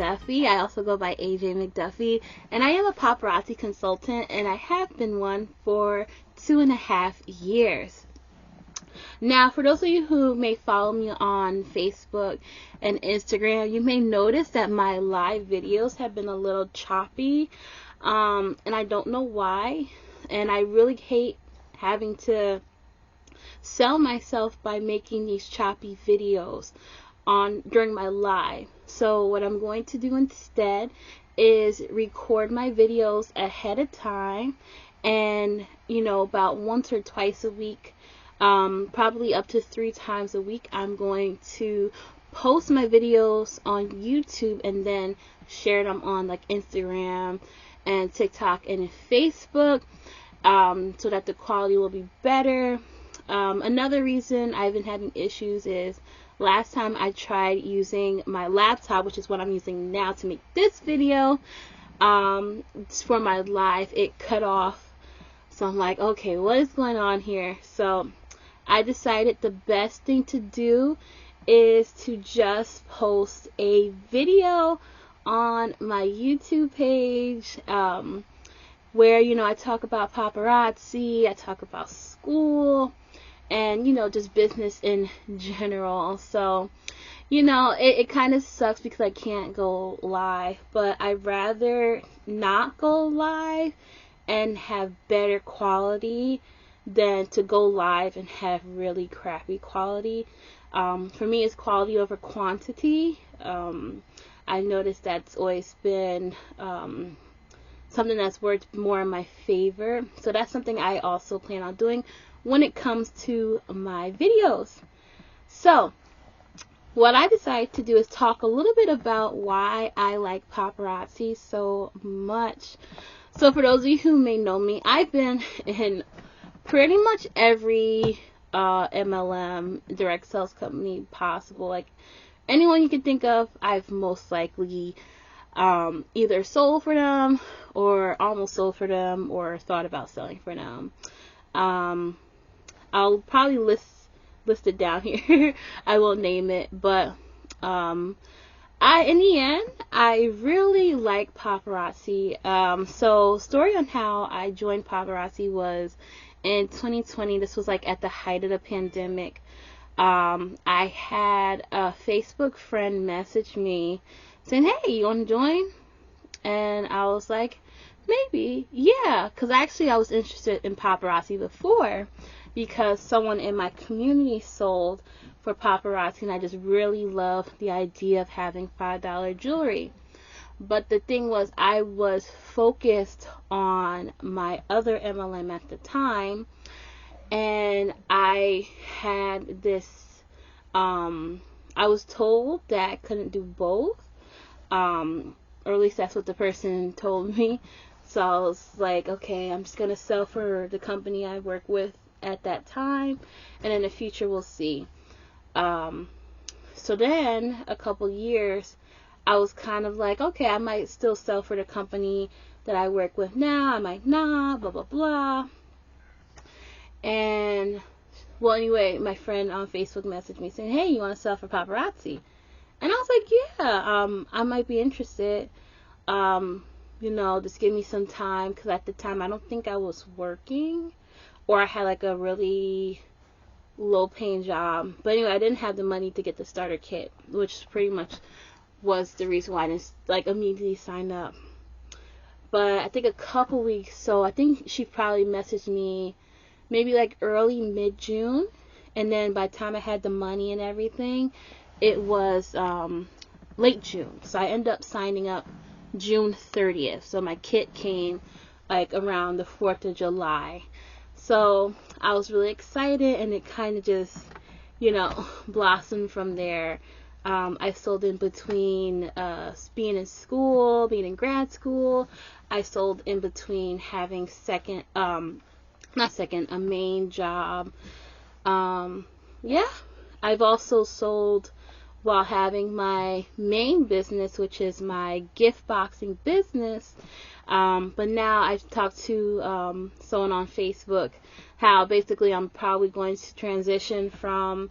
McDuffie. I also go by AJ McDuffie, and I am a paparazzi consultant, and I have been one for 2.5 years. Now, for those of you who may follow me on Facebook and Instagram, you may notice that my live videos have been a little choppy, and I don't know why, and I really hate having to sell myself by making these choppy videos during my live. So what I'm going to do instead is record my videos ahead of time, and about once or twice a week, probably up to 3 times a week, I'm going to post my videos on YouTube and then share them on like Instagram and TikTok and Facebook, so that the quality will be better. Another reason I've been having issues is last time I tried using my laptop, which is what I'm using now to make this video, for my live, it cut off. So I'm like, okay, what is going on here? So I decided the best thing to do is to just post a video on my YouTube page, where, I talk about paparazzi, I talk about school, and, just business in general. So, it kind of sucks because I can't go live, but I'd rather not go live and have better quality than to go live and have really crappy quality. For me, it's quality over quantity. I noticed that's always been something that's worked more in my favor. So that's something I also plan on doing when it comes to my videos. So what I decided to do is talk a little bit about why I like paparazzi so much. So for those of you who may know me, I've been in pretty much every MLM, direct sales company possible. Like anyone you can think of, I've most likely either sold for them or almost sold for them or thought about selling for them. I'll probably list it down here. I won't name it, but in the end, I really like paparazzi. So story on how I joined paparazzi was in 2020. This was like at the height of the pandemic. I had a Facebook friend message me saying, hey, you want to join? And I was like, maybe, yeah, because actually I was interested in paparazzi before because someone in my community sold for paparazzi, and I just really loved the idea of having $5 jewelry. But the thing was, I was focused on my other MLM at the time, and I had this, I was told that I couldn't do both, or at least that's what the person told me. So I was like, okay, I'm just going to sell for the company I work with at that time, and in the future we'll see. So then a couple years, I was kind of like, okay, I might still sell for the company that I work with now, I might not, blah blah blah. And well, anyway, my friend on Facebook messaged me saying, hey, you want to sell for paparazzi? And I was like, yeah, I might be interested. Just give me some time, because at the time I don't think I was working, or I had like a really low paying job. But anyway, I didn't have the money to get the starter kit, which pretty much was the reason why I didn't like immediately sign up. But I think a couple weeks, so I think she probably messaged me maybe like early mid-June, and then by the time I had the money and everything, it was late June. So I ended up signing up June 30th. So my kit came like around the 4th of July. So I was really excited, and it kind of just, blossomed from there. I sold in between being in school, being in grad school. I sold in between having a main job. I've also sold while having my main business, which is my gift boxing business. But now I've talked to someone on Facebook how basically I'm probably going to transition from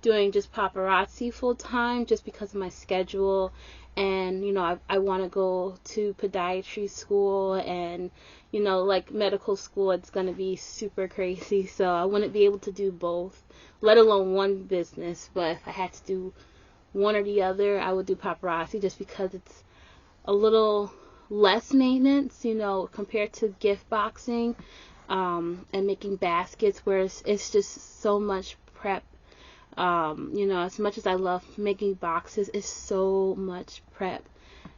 doing just paparazzi full time just because of my schedule. And I want to go to podiatry school, and like medical school, it's going to be super crazy, so I wouldn't be able to do both, let alone one business. But if I had to do one or the other, I would do paparazzi just because it's a little less maintenance, compared to gift boxing and making baskets, where it's just so much prep. As much as I love making boxes, it's so much prep.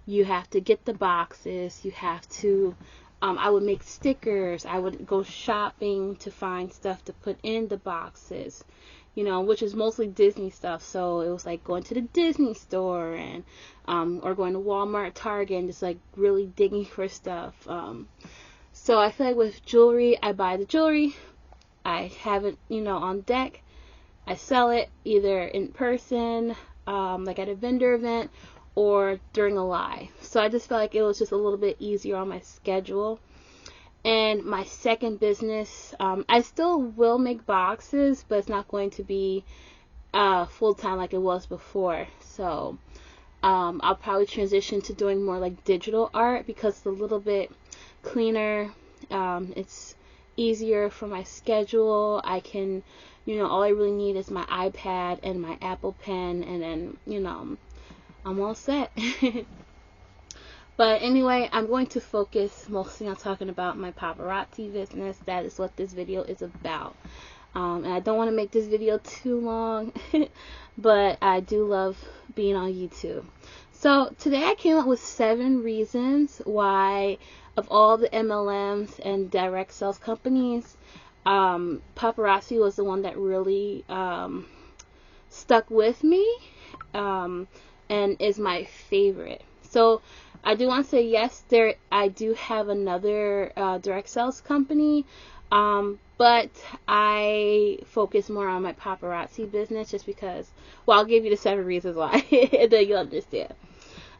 You have to get the boxes, you have to, I would make stickers, I would go shopping to find stuff to put in the boxes, which is mostly Disney stuff. So it was like going to the Disney store and, or going to Walmart, Target, and just like really digging for stuff. So I feel like with jewelry, I buy the jewelry, I have it, on deck. I sell it either in person, like at a vendor event, or during a live. So I just felt like it was just a little bit easier on my schedule. And my second business, I still will make boxes, but it's not going to be full time like it was before. So I'll probably transition to doing more like digital art because it's a little bit cleaner. It's easier for my schedule. I can, all I really need is my iPad and my Apple Pen, and then, I'm all set. But anyway, I'm going to focus mostly on talking about my paparazzi business. That is what this video is about. And I don't want to make this video too long, but I do love being on YouTube. So today I came up with 7 reasons why, of all the MLMs and direct sales companies, Paparazzi was the one that really stuck with me and is my favorite. So I do want to say, yes, I do have another direct sales company, but I focus more on my paparazzi business just because, well, I'll give you the 7 reasons why, and then you'll understand.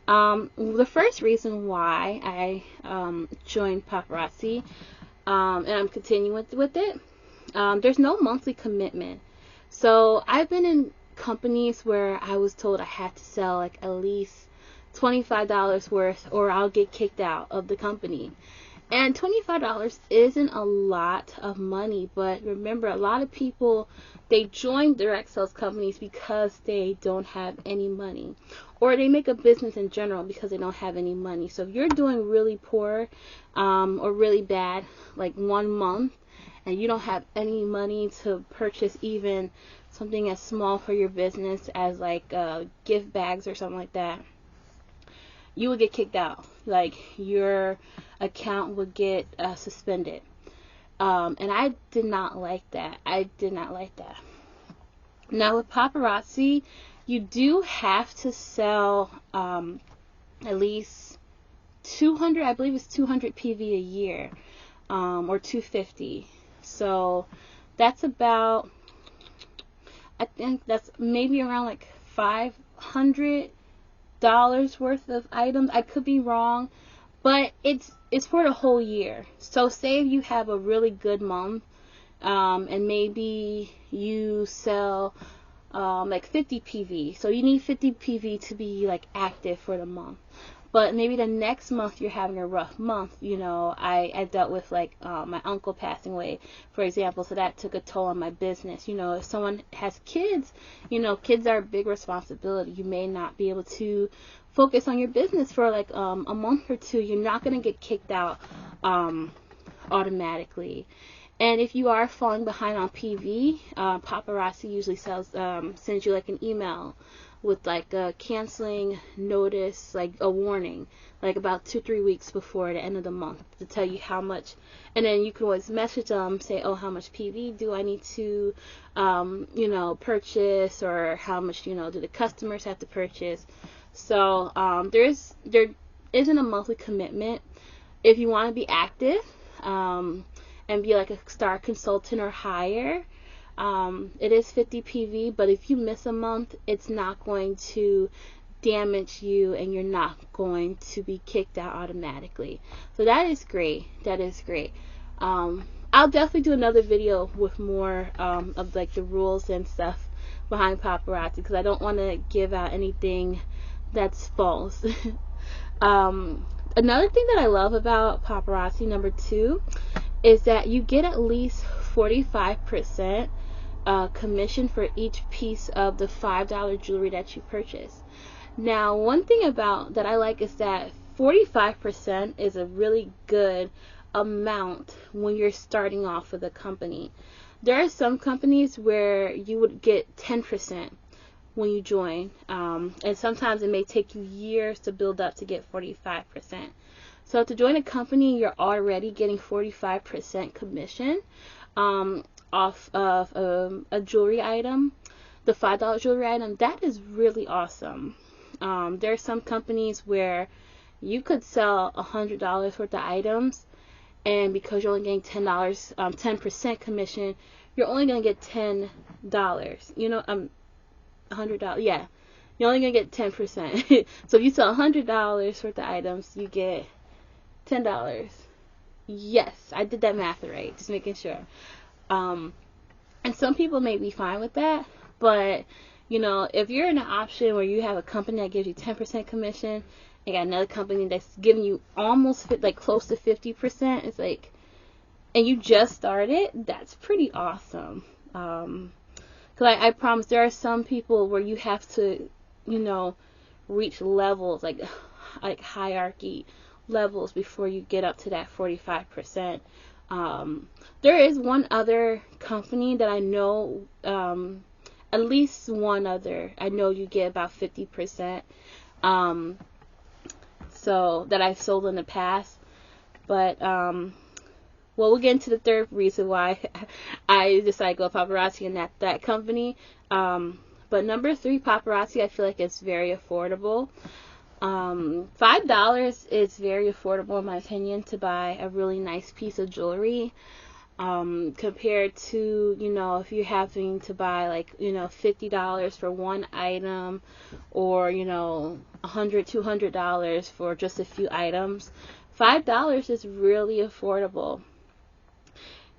The first reason why I joined Paparazzi, and I'm continuing with it, there's no monthly commitment. So I've been in companies where I was told I had to sell like at least $25 worth or I'll get kicked out of the company. And $25 isn't a lot of money, but remember, a lot of people, they join direct sales companies because they don't have any money, or they make a business in general because they don't have any money. So if you're doing really poor or really bad, like 1 month, and you don't have any money to purchase even something as small for your business as like gift bags or something like that, you would get kicked out. Like, your account would get suspended. And I did not like that. Now with Paparazzi, you do have to sell at least 200, I believe it's 200 PV a year, or 250. So that's about, I think that's maybe around like $500 worth of items. I could be wrong, but it's for the whole year. So say if you have a really good month, and maybe you sell like 50 PV, so you need 50 PV to be like active for the month. But maybe the next month you're having a rough month. I dealt with like my uncle passing away, for example, so that took a toll on my business. If someone has kids, kids are a big responsibility. You may not be able to focus on your business for like a month or 2. You're not going to get kicked out automatically. And if you are falling behind on PV, Paparazzi usually sends you like an email with like a canceling notice, like a warning, like about 2-3 weeks before the end of the month, to tell you how much. And then you can always message them, say, oh, how much PV do I need to purchase, or how much do the customers have to purchase. So there isn't a monthly commitment. If you want to be active and be like a star consultant or higher, it is 50 PV, but if you miss a month, it's not going to damage you, and you're not going to be kicked out automatically. So that is great. I'll definitely do another video with more of like the rules and stuff behind Paparazzi, because I don't want to give out anything that's false. Another thing that I love about Paparazzi, number 2, is that you get at least 45% commission for each piece of the $5 jewelry that you purchase. Now, one thing about that I like is that 45% is a really good amount when you're starting off with a company. There are some companies where you would get 10% when you join, and sometimes it may take you years to build up to get 45%. So to join a company, you're already getting 45% commission off of a jewelry item, the $5 jewelry item. That is really awesome. There are some companies where you could sell $100 worth of items, and because you're only getting $10% commission, you're only gonna get $10. $100. Yeah, you're only gonna get 10%. So if you sell $100 worth of items, you get $10. Yes, I did that math right. Just making sure. And some people may be fine with that, but if you're in an option where you have a company that gives you 10% commission, and got another company that's giving you almost close to 50%, it's like, and you just started, that's pretty awesome. Because I promise there are some people where you have to, reach levels, like hierarchy levels before you get up to that 45%. There is one other company that I know, at least one other, I know you get about 50%. So that I've sold in the past. But, we'll get into the third reason why I decided to go Paparazzi and that company. But number 3, Paparazzi, I feel like it's very affordable. $5 is very affordable, in my opinion, to buy a really nice piece of jewelry. Compared to, if you're having to buy $50 for one item, or, $100, $200 for just a few items. $5 is really affordable.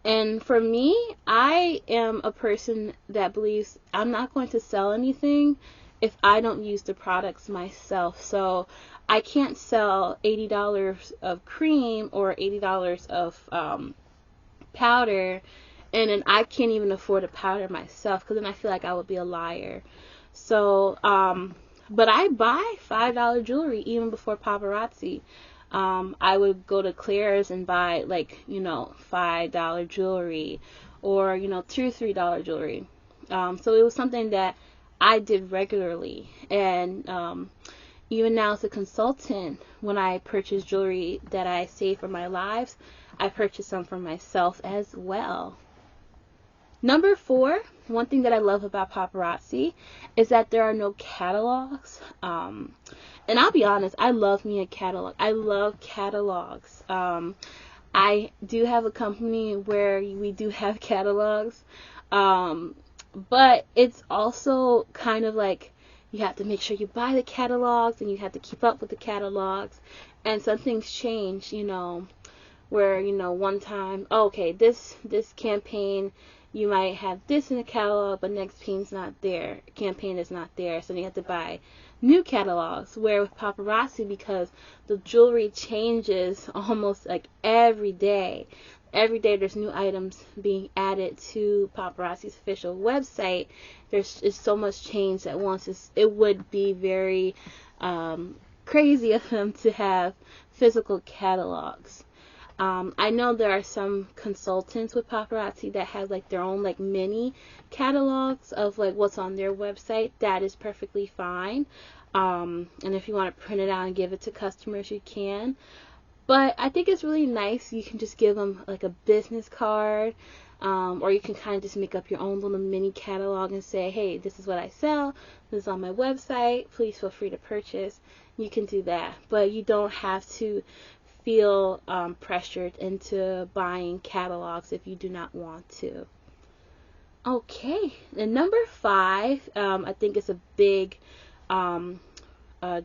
And for me, I am a person that believes I'm not going to sell anything if I don't use the products myself. So I can't sell $80 of cream or $80 of powder, and then I can't even afford a powder myself, because then I feel like I would be a liar. So, but I buy $5 jewelry even before Paparazzi. I would go to Claire's and buy $5 jewelry, or $2 or $3 jewelry. So it was something that I did regularly, and even now as a consultant, when I purchase jewelry that I save for my lives, I purchase some for myself as well. Number 4, one thing that I love about Paparazzi is that there are no catalogs. And I'll be honest, I love me a catalog. I love catalogs. I do have a company where we do have catalogs. But it's also kind of like you have to make sure you buy the catalogs, and you have to keep up with the catalogs. And some things change, where, one time, okay, this campaign, you might have this in the catalog, but next campaign is not there, so you have to buy new catalogs. Where with Paparazzi, because the jewelry changes almost every day. Every day there's new items being added to Paparazzi's official website. There's so much change at once. It would be very crazy of them to have physical catalogs. I know there are some consultants with Paparazzi that have their own mini catalogs of what's on their website. That is perfectly fine. And if you want to print it out and give it to customers, you can. But I think it's really nice. You can just give them a business card, or you can kind of just make up your own little mini catalog and say, hey, this is what I sell. This is on my website. Please feel free to purchase. You can do that. But you don't have to feel pressured into buying catalogs if you do not want to. Okay, and number 5, I think it's a big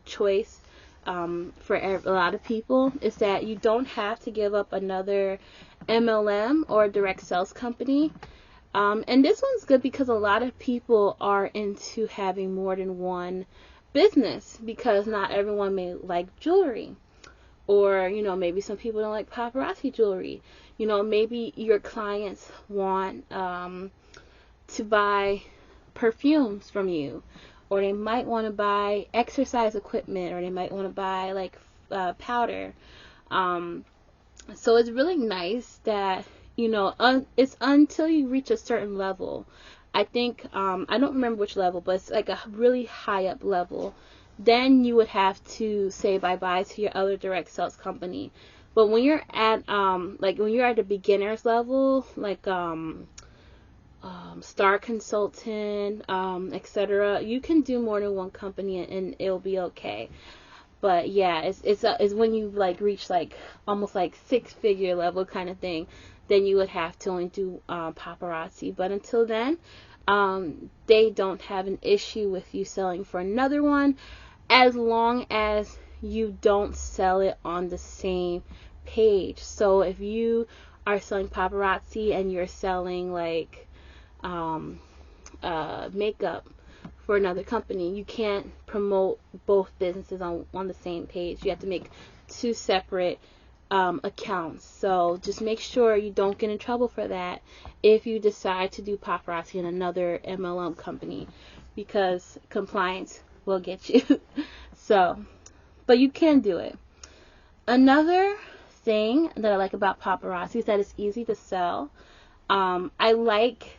choice for a lot of people, is that you don't have to give up another MLM or direct sales company. And this one's good because a lot of people are into having more than one business, because not everyone may like jewelry. Or, maybe some people don't like paparazzi jewelry. Maybe your clients want to buy perfumes from you. Or they might want to buy exercise equipment. Or they might want to buy, like, powder. So it's really nice that, it's until you reach a certain level. I think, I don't remember which level, but it's like a really high up level. Then you would have to say bye-bye to your other direct sales company. But when you're at, when you're at the beginner's level, like, star consultant, etc., you can do more than one company and it'll be okay. But yeah, it's when you like reach like almost like 6-figure level kind of thing, then you would have to only do paparazzi. But until then, they don't have an issue with you selling for another one, as long as you don't sell it on the same page. So if you are selling paparazzi and you're selling like makeup for another company, you can't promote both businesses on the same page. You have to make 2 separate accounts. So just make sure you don't get in trouble for that if you decide to do paparazzi in another MLM company, because compliance will get you. So, but you can do it. Another thing that I like about paparazzi is that it's easy to sell. I like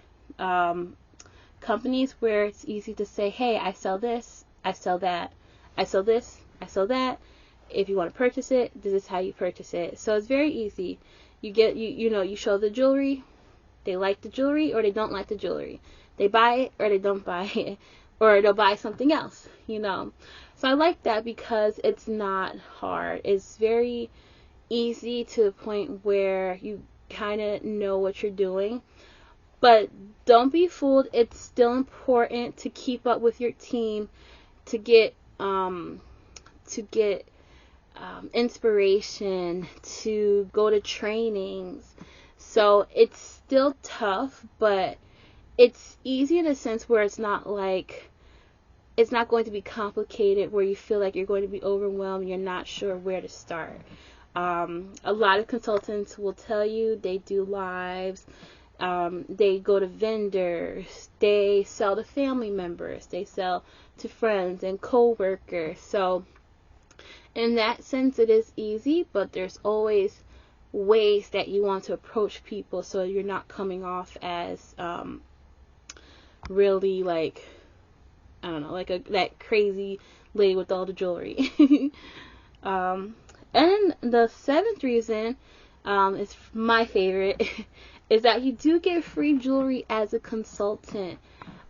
companies where it's easy to say, hey, I sell this, I sell that, I sell this, I sell that. If you want to purchase it, this is how you purchase it. So it's very easy. You get you show the jewelry, they like the jewelry or they don't like the jewelry. They buy it or they don't buy it, or they'll buy something else, So I like that because it's not hard. It's very easy to the point where you kind of know what you're doing. But don't be fooled. It's still important to keep up with your team, to get inspiration, to go to trainings. So it's still tough, but it's easy in a sense where it's not going to be complicated where you feel like you're going to be overwhelmed and you're not sure where to start. A lot of consultants will tell you they do lives. They go to vendors, they sell to family members, they sell to friends and co-workers. So in that sense, it is easy, but there's always ways that you want to approach people so you're not coming off as really like, I don't know, like that crazy lady with all the jewelry. And the 7th reason is my favorite. Is that you do get free jewelry as a consultant.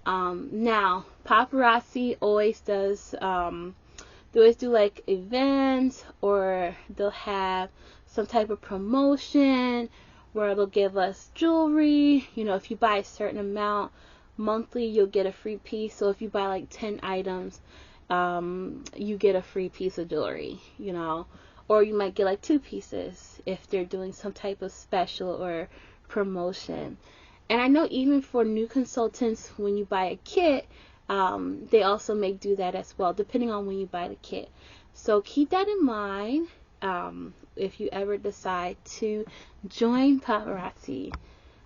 Now, paparazzi always does, they always do like events, or they'll have some type of promotion where they'll give us jewelry. If you buy a certain amount monthly, you'll get a free piece. So if you buy like 10 items, you get a free piece of jewelry, or you might get like 2 pieces if they're doing some type of special or promotion. And I know even for new consultants, when you buy a kit, they also may do that as well, depending on when you buy the kit. So keep that in mind if you ever decide to join paparazzi.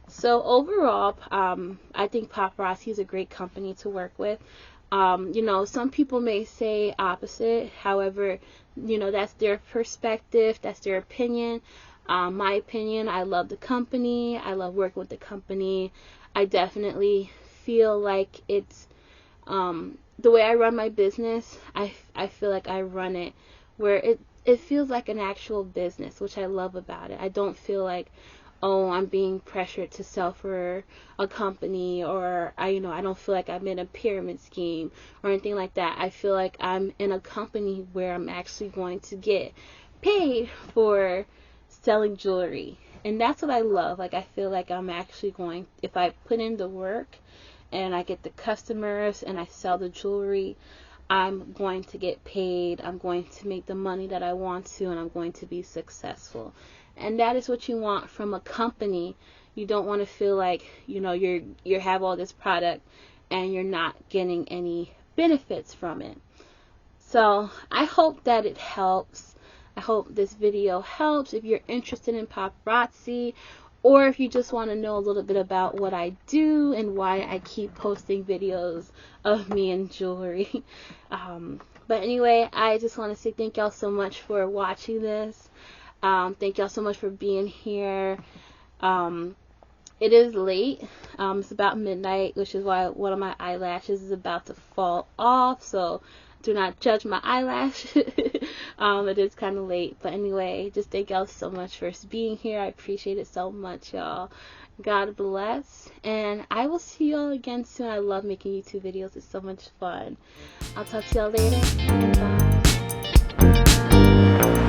So overall, I think paparazzi is a great company to work with. Some people may say opposite. However, that's their perspective, that's their opinion. My opinion, I love the company. I love working with the company. I definitely feel like it's the way I run my business. I feel like I run it where it feels like an actual business, which I love about it. I don't feel like, oh, I'm being pressured to sell for a company, or I don't feel like I'm in a pyramid scheme or anything like that. I feel like I'm in a company where I'm actually going to get paid for selling jewelry, and that's what I love. Like, I feel like I'm actually going, if I put in the work and I get the customers and I sell the jewelry, I'm going to get paid. I'm going to make the money that I want to, and I'm going to be successful. And that is what you want from a company. You don't want to feel like, you know, you have all this product and you're not getting any benefits from it. So I hope that it helps. I hope this video helps if you're interested in paparazzi, or if you just want to know a little bit about what I do and why I keep posting videos of me and jewelry. But anyway, I just want to say thank y'all so much for watching this. Thank y'all so much for being here. It is late. It's about midnight, which is why one of my eyelashes is about to fall off. So do not judge my eyelash. It is kind of late. But anyway, just thank y'all so much for being here. I appreciate it so much, y'all. God bless. And I will see y'all again soon. I love making YouTube videos. It's so much fun. I'll talk to y'all later. Bye.